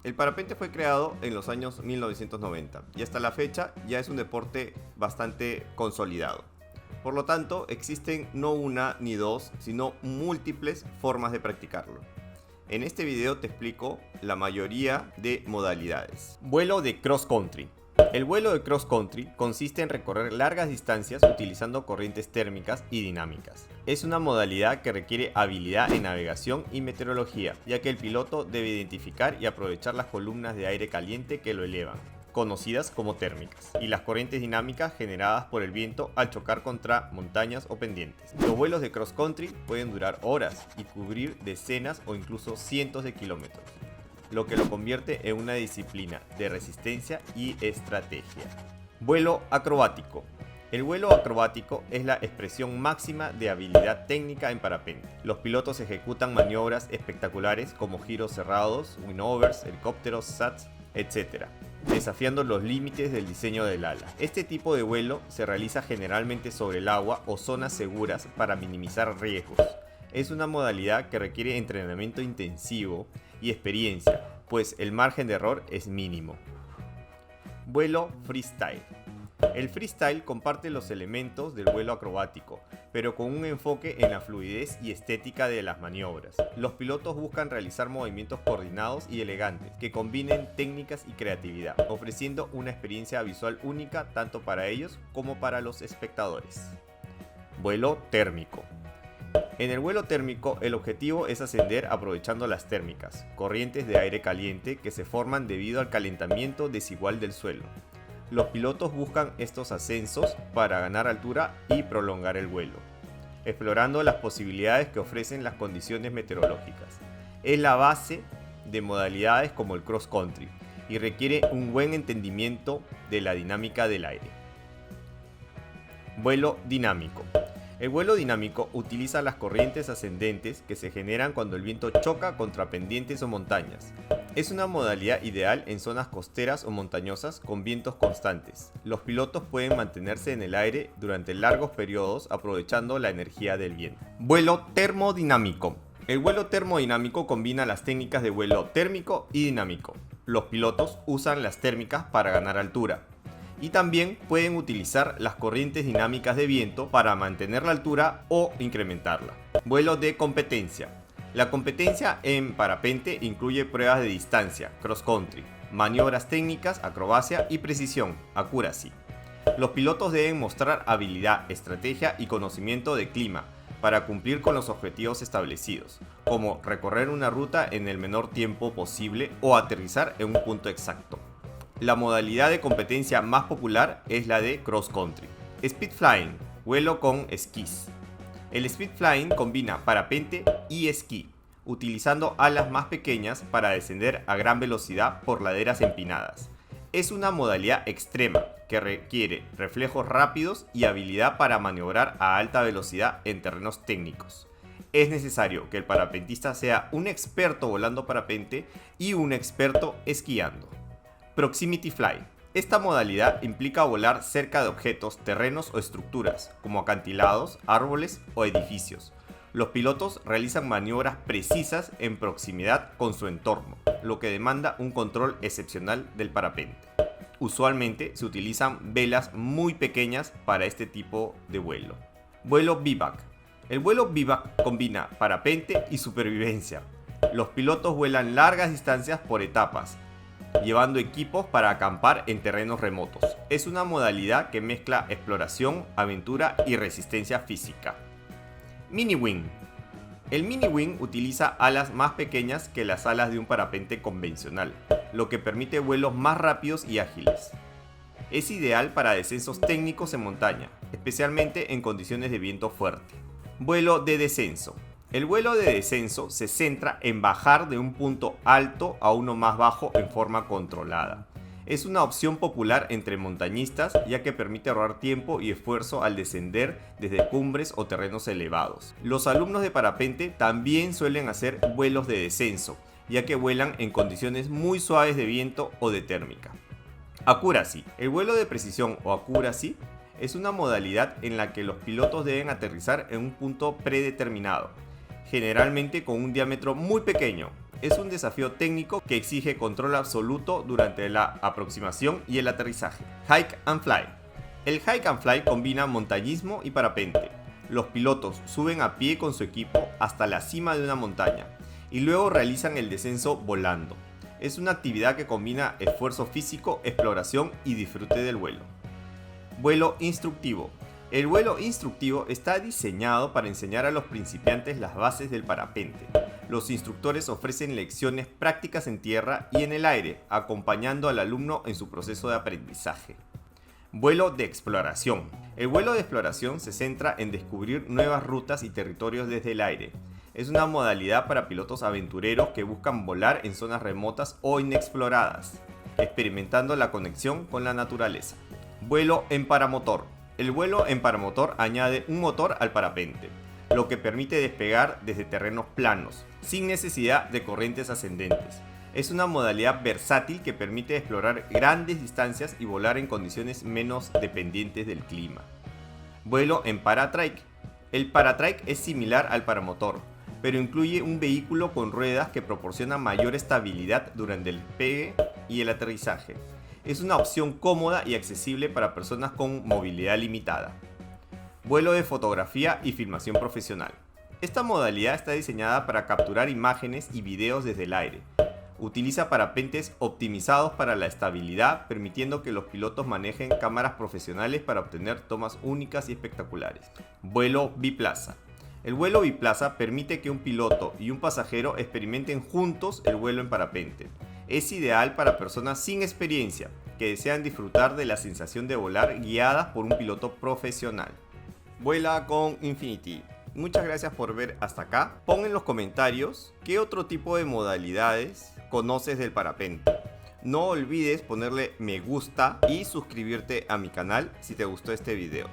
El parapente fue creado en los años 1990 y hasta la fecha ya es un deporte bastante consolidado. Por lo tanto, existen no una ni dos, sino múltiples formas de practicarlo. En este video te explico la mayoría de modalidades. Vuelo de cross country. El vuelo de cross country consiste en recorrer largas distancias utilizando corrientes térmicas y dinámicas. Es una modalidad que requiere habilidad en navegación y meteorología, ya que el piloto debe identificar y aprovechar las columnas de aire caliente que lo elevan, conocidas como térmicas, y las corrientes dinámicas generadas por el viento al chocar contra montañas o pendientes. Los vuelos de cross country pueden durar horas y cubrir decenas o incluso cientos de kilómetros, lo que lo convierte en una disciplina de resistencia y estrategia. Vuelo acrobático. El vuelo acrobático es la expresión máxima de habilidad técnica en parapente. Los pilotos ejecutan maniobras espectaculares como giros cerrados, windovers, helicópteros, SATs, etc., desafiando los límites del diseño del ala. Este tipo de vuelo se realiza generalmente sobre el agua o zonas seguras para minimizar riesgos. Es una modalidad que requiere entrenamiento intensivo y experiencia, pues el margen de error es mínimo. Vuelo freestyle. El freestyle comparte los elementos del vuelo acrobático, pero con un enfoque en la fluidez y estética de las maniobras. Los pilotos buscan realizar movimientos coordinados y elegantes, que combinen técnicas y creatividad, ofreciendo una experiencia visual única tanto para ellos como para los espectadores. Vuelo térmico. En el vuelo térmico, el objetivo es ascender aprovechando las térmicas, corrientes de aire caliente que se forman debido al calentamiento desigual del suelo. Los pilotos buscan estos ascensos para ganar altura y prolongar el vuelo, explorando las posibilidades que ofrecen las condiciones meteorológicas. Es la base de modalidades como el cross country y requiere un buen entendimiento de la dinámica del aire. Vuelo dinámico. El vuelo dinámico utiliza las corrientes ascendentes que se generan cuando el viento choca contra pendientes o montañas. Es una modalidad ideal en zonas costeras o montañosas con vientos constantes. Los pilotos pueden mantenerse en el aire durante largos periodos aprovechando la energía del viento. Vuelo termodinámico. El vuelo termodinámico combina las técnicas de vuelo térmico y dinámico. Los pilotos usan las térmicas para ganar altura, y también pueden utilizar las corrientes dinámicas de viento para mantener la altura o incrementarla. Vuelo de competencia. La competencia en parapente incluye pruebas de distancia, cross country, maniobras técnicas, acrobacia y precisión, accuracy. Los pilotos deben mostrar habilidad, estrategia y conocimiento de clima para cumplir con los objetivos establecidos, como recorrer una ruta en el menor tiempo posible o aterrizar en un punto exacto. La modalidad de competencia más popular es la de cross country. Speed flying, vuelo con esquís. El speed flying combina parapente y esquí, utilizando alas más pequeñas para descender a gran velocidad por laderas empinadas. Es una modalidad extrema que requiere reflejos rápidos y habilidad para maniobrar a alta velocidad en terrenos técnicos. Es necesario que el parapentista sea un experto volando parapente y un experto esquiando. Proximity Fly. Esta modalidad implica volar cerca de objetos, terrenos o estructuras, como acantilados, árboles o edificios. Los pilotos realizan maniobras precisas en proximidad con su entorno, lo que demanda un control excepcional del parapente. Usualmente se utilizan velas muy pequeñas para este tipo de vuelo. Vuelo vivac. El vuelo vivac combina parapente y supervivencia. Los pilotos vuelan largas distancias por etapas, llevando equipos para acampar en terrenos remotos. Es una modalidad que mezcla exploración, aventura y resistencia física. Mini wing. El mini wing utiliza alas más pequeñas que las alas de un parapente convencional, lo que permite vuelos más rápidos y ágiles. Es ideal para descensos técnicos en montaña, especialmente en condiciones de viento fuerte. Vuelo de descenso. El vuelo de descenso se centra en bajar de un punto alto a uno más bajo en forma controlada. Es una opción popular entre montañistas ya que permite ahorrar tiempo y esfuerzo al descender desde cumbres o terrenos elevados. Los alumnos de parapente también suelen hacer vuelos de descenso, ya que vuelan en condiciones muy suaves de viento o de térmica. Accuracy. El vuelo de precisión o accuracy es una modalidad en la que los pilotos deben aterrizar en un punto predeterminado, generalmente con un diámetro muy pequeño, Es un desafío técnico que exige control absoluto durante la aproximación y el aterrizaje. Hike and Fly. El Hike and Fly combina montañismo y parapente. Los pilotos suben a pie con su equipo hasta la cima de una montaña y luego realizan el descenso volando. Es una actividad que combina esfuerzo físico, exploración y disfrute del vuelo. Vuelo instructivo. El vuelo instructivo está diseñado para enseñar a los principiantes las bases del parapente. Los instructores ofrecen lecciones prácticas en tierra y en el aire, acompañando al alumno en su proceso de aprendizaje. Vuelo de exploración. El vuelo de exploración se centra en descubrir nuevas rutas y territorios desde el aire. Es una modalidad para pilotos aventureros que buscan volar en zonas remotas o inexploradas, experimentando la conexión con la naturaleza. Vuelo en paramotor. El vuelo en paramotor añade un motor al parapente, lo que permite despegar desde terrenos planos, sin necesidad de corrientes ascendentes. Es una modalidad versátil que permite explorar grandes distancias y volar en condiciones menos dependientes del clima. Vuelo en paratrike. El paratrike es similar al paramotor, pero incluye un vehículo con ruedas que proporciona mayor estabilidad durante el despegue y el aterrizaje. Es una opción cómoda y accesible para personas con movilidad limitada. Vuelo de fotografía y filmación profesional. Esta modalidad está diseñada para capturar imágenes y videos desde el aire. Utiliza parapentes optimizados para la estabilidad, permitiendo que los pilotos manejen cámaras profesionales para obtener tomas únicas y espectaculares. Vuelo biplaza. El vuelo biplaza permite que un piloto y un pasajero experimenten juntos el vuelo en parapente. Es ideal para personas sin experiencia que desean disfrutar de la sensación de volar guiadas por un piloto profesional. Vuela con Infinity. Muchas gracias por ver hasta acá. Pon en los comentarios qué otro tipo de modalidades conoces del parapente. No olvides ponerle me gusta y suscribirte a mi canal si te gustó este video.